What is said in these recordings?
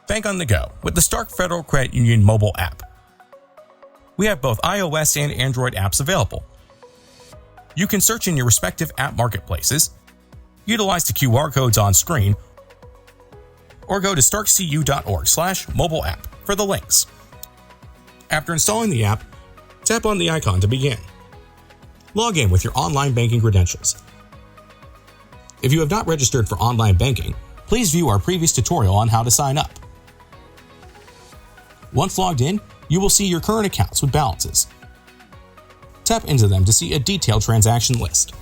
Bank on the go with the Stark Federal Credit Union mobile app. We have both iOS and Android apps available. You can search in your respective app marketplaces, utilize the QR codes on screen, or go to starkcu.org/mobile app for the links. After installing the app, tap on the icon to begin. Log in with your online banking credentials. If you have not registered for online banking, please view our previous tutorial on how to sign up. Once logged in, you will see your current accounts with balances. Tap into them to see a detailed transaction list.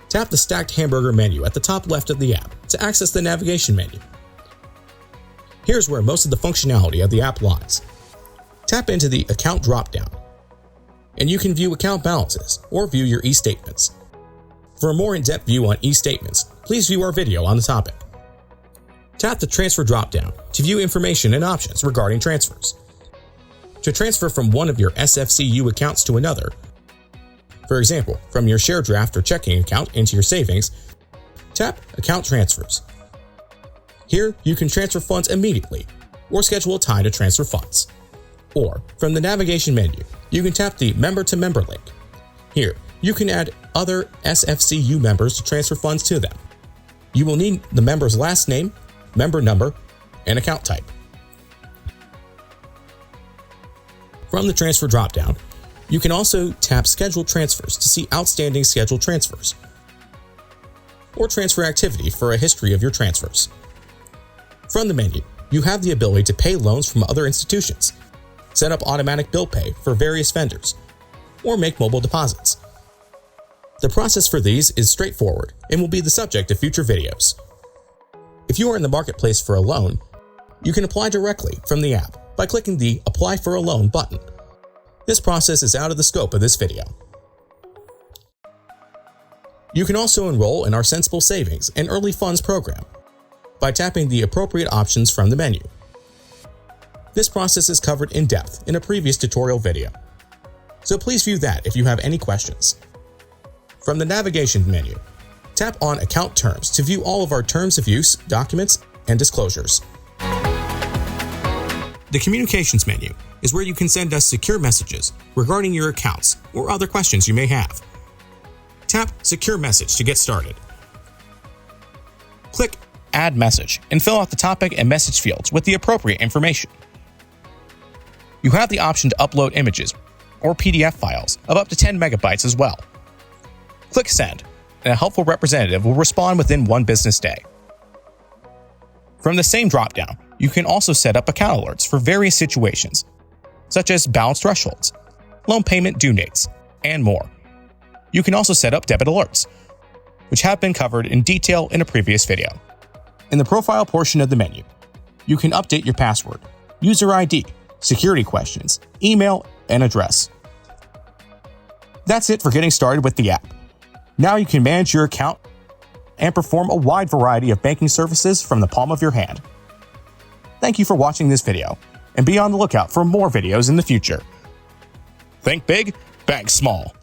Tap the stacked hamburger menu at the top left of the app to access the navigation menu. Here's where most of the functionality of the app lies. Tap into the Account dropdown, and you can view account balances or view your e-statements. For a more in-depth view on e-statements, please view our video on the topic. Tap the Transfer dropdown to view information and options regarding transfers. To transfer from one of your SFCU accounts to another, for example, from your share draft or checking account into your savings, tap Account Transfers. Here, you can transfer funds immediately or schedule a time to transfer funds. Or, from the navigation menu, you can tap the Member-to-Member link. Here, you can add other SFCU members to transfer funds to them. You will need the member's last name, member number, and account type. From the Transfer dropdown, you can also tap Scheduled Transfers to see outstanding scheduled transfers, or transfer activity for a history of your transfers. From the menu, you have the ability to pay loans from other institutions, set up automatic bill pay for various vendors, or make mobile deposits. The process for these is straightforward and will be the subject of future videos. If you are in the marketplace for a loan, you can apply directly from the app by clicking the Apply for a Loan button. This process is out of the scope of this video. You can also enroll in our Sensible Savings and Early Funds program by tapping the appropriate options from the menu. This process is covered in depth in a previous tutorial video, so please view that if you have any questions. From the navigation menu, tap on Account Terms to view all of our terms of use, documents, and disclosures. The Communications menu is where you can send us secure messages regarding your accounts or other questions you may have. Tap Secure Message to get started. Click Add Message and fill out the topic and message fields with the appropriate information. You have the option to upload images or PDF files of up to 10 megabytes as well. Click Send, and a helpful representative will respond within 1 business day. From the same dropdown, you can also set up account alerts for various situations, such as balance thresholds, loan payment due dates, and more. You can also set up debit alerts, which have been covered in detail in a previous video. In the profile portion of the menu, you can update your password, user ID, security questions, email, and address. That's it for getting started with the app. Now you can manage your account and perform a wide variety of banking services from the palm of your hand. Thank you for watching this video, and be on the lookout for more videos in the future. Think big, bank small.